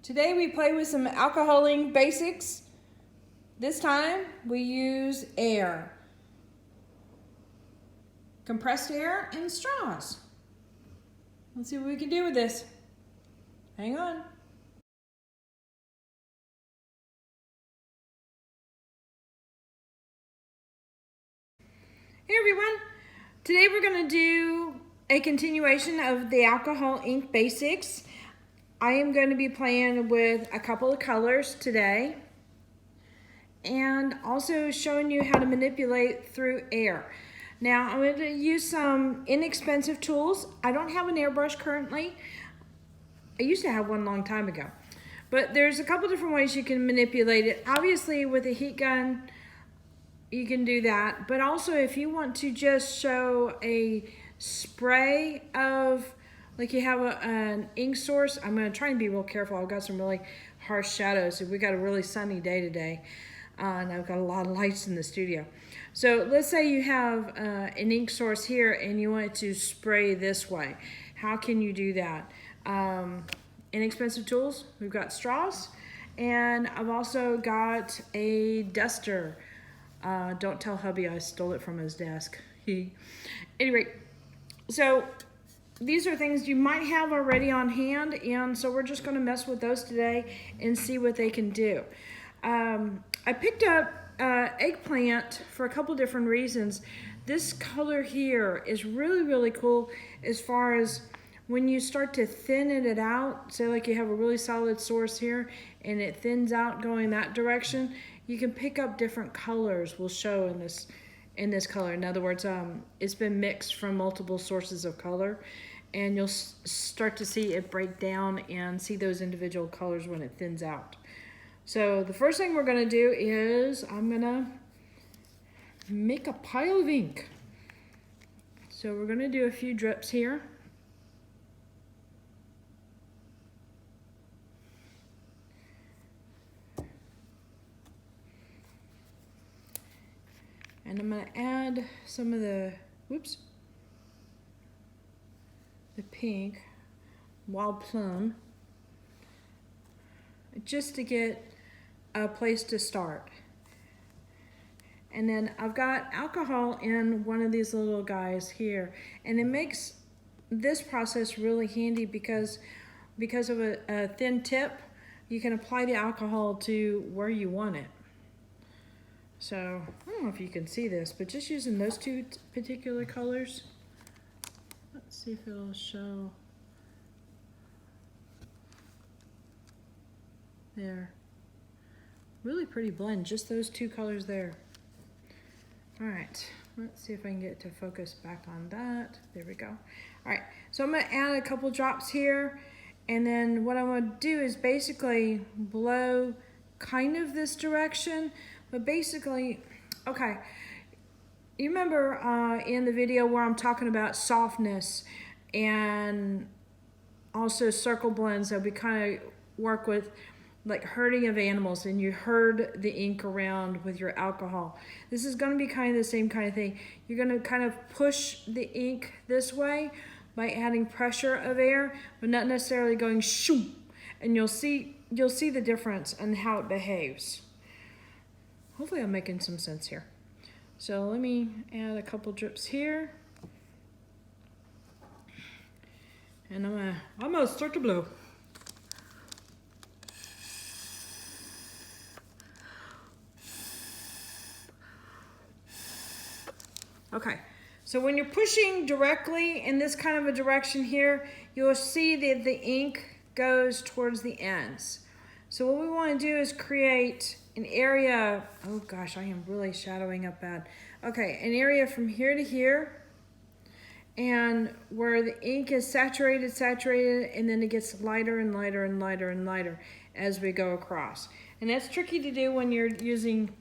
Today we play with some alcohol ink basics. This time we use air, compressed air, and straws. Let's see what we can do with this. Hang on. Hey everyone, today we're going to do a continuation of the alcohol ink basics. I am going to be playing with a couple of colors today and also showing you how to manipulate through air. Now I'm going to use some inexpensive tools. I don't have an airbrush currently. I used to have one a long time ago. But there's a couple different ways you can manipulate it. Obviously with a heat gun you can do that, but also if you want to just show a spray of, like you have an ink source. I'm going to try and be real careful. I've got some really harsh shadows. We got a really sunny day today, and I've got a lot of lights in the studio. So let's say you have an ink source here and you want it to spray this way. How can you do that? Inexpensive tools. We've got straws, and I've also got a duster. Don't tell hubby I stole it from his desk. Anyway, so these are things you might have already on hand, and so we're just going to mess with those today and see what they can do. I picked up eggplant for a couple different reasons. This color here is really cool as far as when you start to thin it out. Say like you have a really solid source here and it thins out going that direction, you can pick up different colors. Will show in this color. In other words, it's been mixed from multiple sources of color, and you'll start to see it break down and see those individual colors when it thins out. So the first thing we're going to do is I'm going to make a pile of ink. So we're going to do a few drips here. And I'm going to add some of the pink, Wild Plum, just to get a place to start. And then I've got alcohol in one of these little guys here, and it makes this process really handy because of a thin tip. You can apply the alcohol to where you want it. So I don't know if you can see this, but just using those two particular colors. Let's see if it'll show. There. Really pretty blend, just those two colors there. All right, let's see if I can get it to focus back on that. There we go. All right, so I'm gonna add a couple drops here, and then what I'm gonna do is basically blow kind of this direction, but basically, okay, you remember in the video where I'm talking about softness and also circle blends that we kind of work with, like herding of animals, and you herd the ink around with your alcohol. This is going to be kind of the same kind of thing. You're going to kind of push the ink this way by adding pressure of air, but not necessarily going shoo, and you'll see the difference and how it behaves. Hopefully I'm making some sense here. So let me add a couple drips here. And I'm gonna start to blow. Okay, so when you're pushing directly in this kind of a direction here, you'll see that the ink goes towards the ends. So what we want to do is create an area, oh gosh, I am really shadowing up bad. Okay, an area from here to here, and where the ink is saturated, and then it gets lighter and lighter and lighter and lighter as we go across. And that's tricky to do when you're using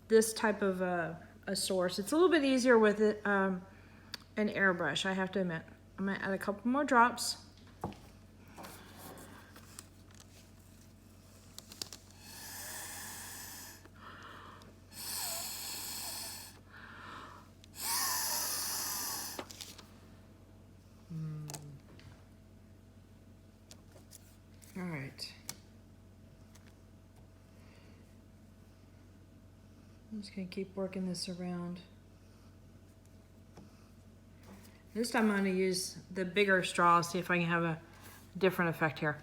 this type of a source. It's a little bit easier with it, an airbrush, I have to admit. I'm gonna add a couple more drops. All right. I'm just gonna keep working this around. This time I'm gonna use the bigger straw, see if I can have a different effect here.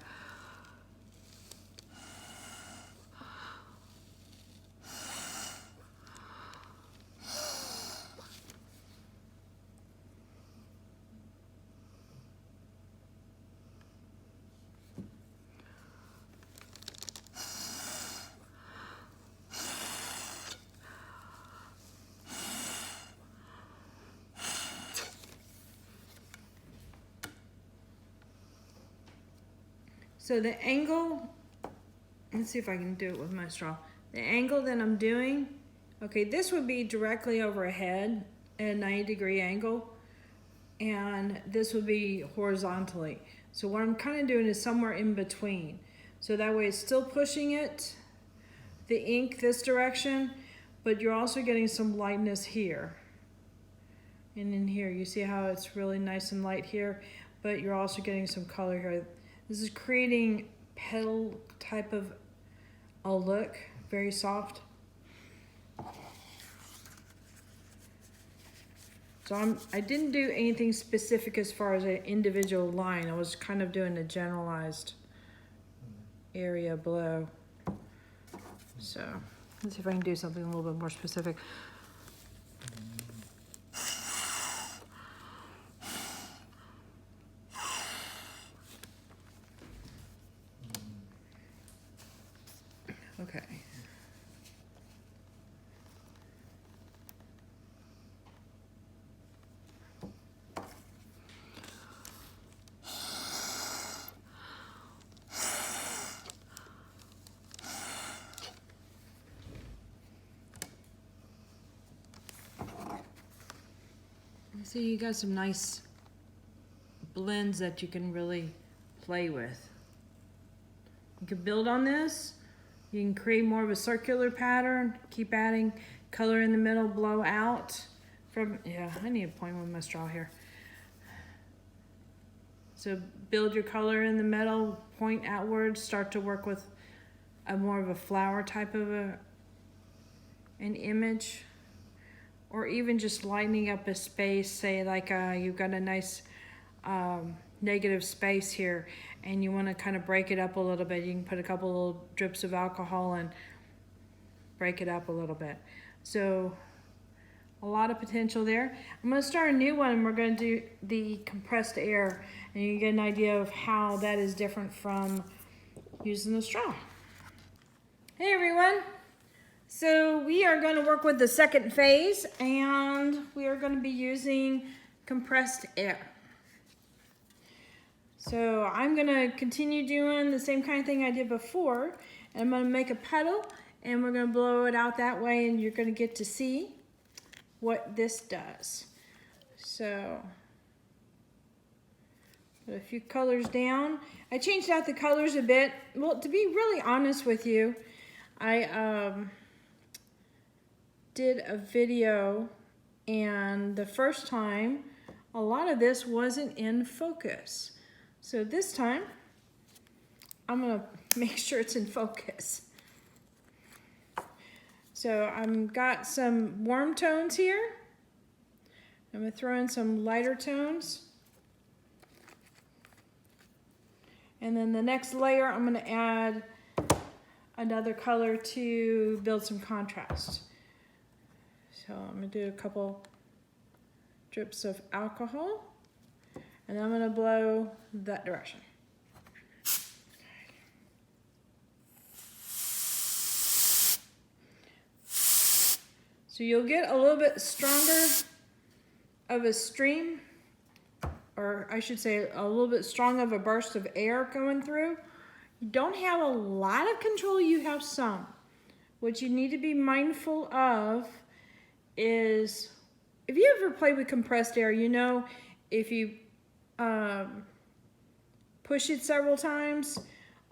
So the angle, let's see if I can do it with my straw. The angle that I'm doing, okay, this would be directly overhead at a 90-degree angle, and this would be horizontally. So what I'm kind of doing is somewhere in between. So that way it's still pushing it, the ink this direction, but you're also getting some lightness here. And in here, you see how it's really nice and light here, but you're also getting some color here. This is creating petal type of a look, very soft. So I didn't do anything specific as far as an individual line. I was kind of doing a generalized area below. So let's see if I can do something a little bit more specific. Okay. So you got some nice blends that you can really play with. You can build on this. You can create more of a circular pattern, keep adding color in the middle, blow out from, yeah, I need to point with my straw here. So build your color in the middle, point outwards, start to work with a more of a flower type of an image, or even just lighting up a space, say like you've got a nice negative space here and you want to kind of break it up a little bit. You can put a couple little drips of alcohol and break it up a little bit. So a lot of potential there. I'm going to start a new one and we're going to do the compressed air, and you get an idea of how that is different from using the straw. Hey everyone, so we are going to work with the second phase and we are going to be using compressed air. So I'm going to continue doing the same kind of thing I did before, and I'm going to make a petal and we're going to blow it out that way, and you're going to get to see what this does. So put a few colors down. I changed out the colors a bit. Well, to be really honest with you, I did a video, and the first time a lot of this wasn't in focus. So this time I'm gonna make sure it's in focus. So I've got some warm tones here. I'm gonna throw in some lighter tones. And then the next layer, I'm gonna add another color to build some contrast. So I'm gonna do a couple drips of alcohol, and I'm gonna blow that direction. So you'll get a little bit stronger of a stream, or I should say a little bit strong of a burst of air going through. You don't have a lot of control, you have some. What you need to be mindful of is, if you ever play with compressed air, you know if you push it several times,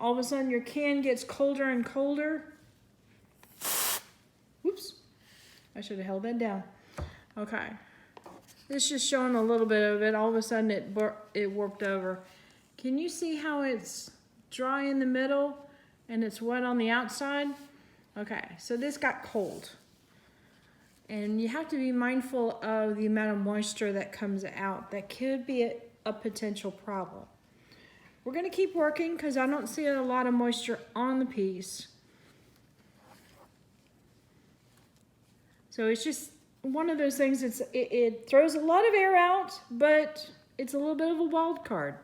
all of a sudden your can gets colder and colder. Whoops, I should have held that down. Okay, this is just showing a little bit of it. All of a sudden it warped over. Can you see how it's dry in the middle and it's wet on the outside? Okay, so this got cold. And you have to be mindful of the amount of moisture that comes out. That could be a potential problem. We're going to keep working because I don't see a lot of moisture on the piece. So it's just one of those things, it throws a lot of air out, but it's a little bit of a wild card.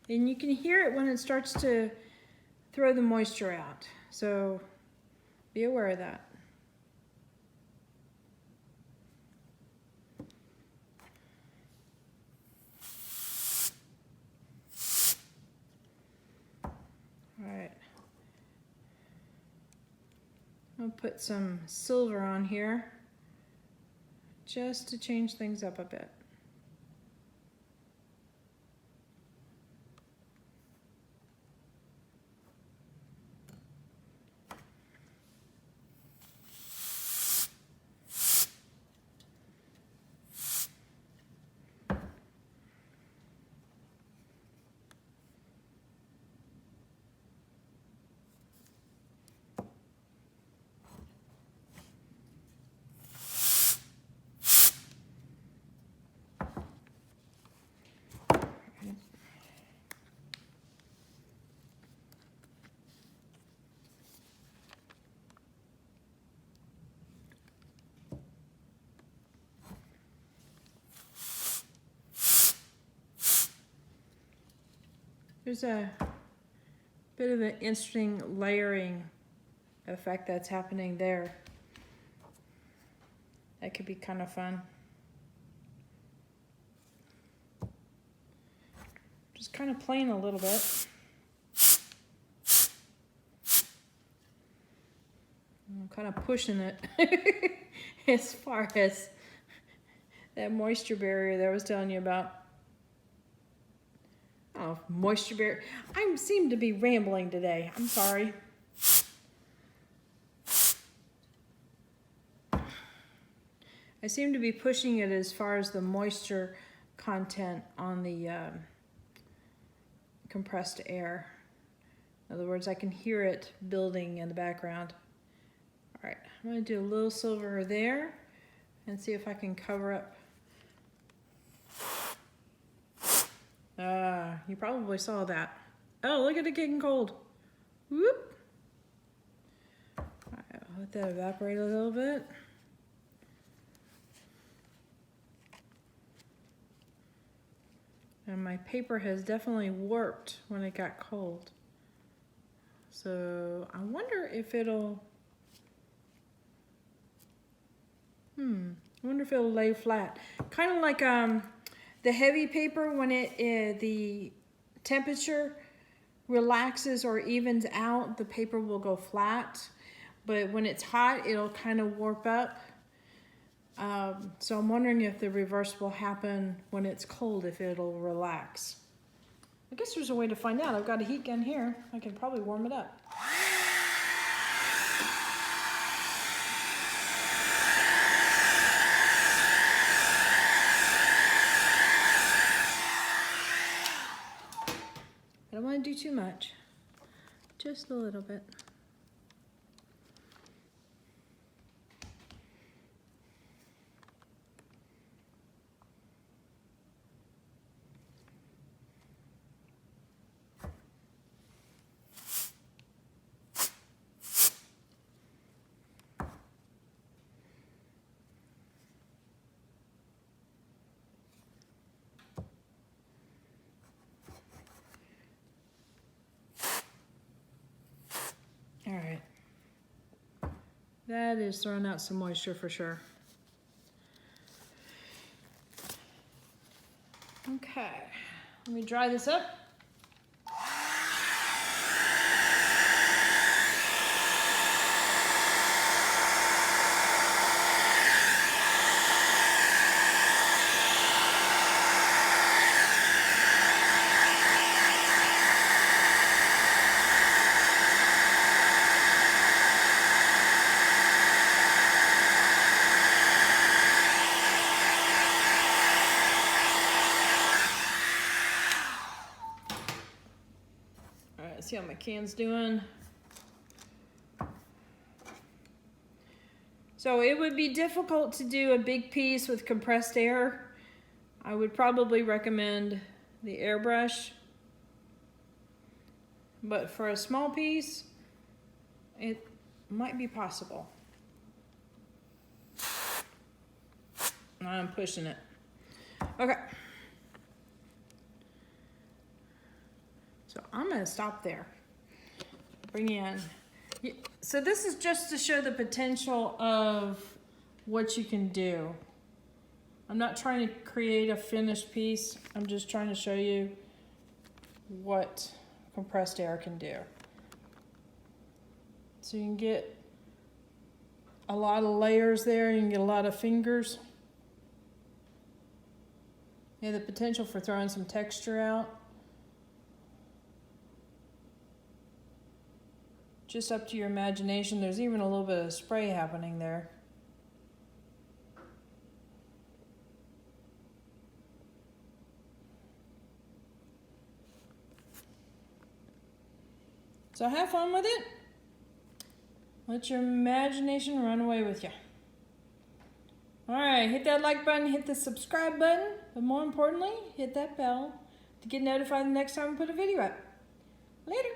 And you can hear it when it starts to throw the moisture out. So be aware of that. All right. I'll put some silver on here just to change things up a bit. There's a bit of an interesting layering effect that's happening there. That could be kind of fun. Just kind of playing a little bit. I'm kind of pushing it as far as that moisture barrier that I was telling you about. Oh, moisture barrier. I seem to be rambling today. I'm sorry. I seem to be pushing it as far as the moisture content on the compressed air. In other words, I can hear it building in the background. All right, I'm going to do a little silver there and see if I can cover up. You probably saw that. Oh, look at it getting cold. Whoop. All right, I'll let that evaporate a little bit. And my paper has definitely warped when it got cold. So I wonder if it'll, I wonder if it'll lay flat. Kind of like the heavy paper, when the temperature relaxes or evens out, the paper will go flat. But when it's hot, it'll kind of warp up. So I'm wondering if the reverse will happen when it's cold, if it'll relax. I guess there's a way to find out. I've got a heat gun here. I can probably warm it up. I don't want to do too much, just a little bit. All right, that is throwing out some moisture for sure. Okay, let me dry this up. see how my can's doing. So it would be difficult to do a big piece with compressed air. I would probably recommend the airbrush. But for a small piece, it might be possible. I'm pushing it. Okay. So I'm gonna stop there. Bring in. So this is just to show the potential of what you can do. I'm not trying to create a finished piece. I'm just trying to show you what compressed air can do. So you can get a lot of layers there. You can get a lot of fingers. You have the potential for throwing some texture out. Just up to your imagination. There's even a little bit of spray happening there. So have fun with it. Let your imagination run away with you. All right, hit that like button, hit the subscribe button, but more importantly, hit that bell to get notified the next time we put a video up. Later.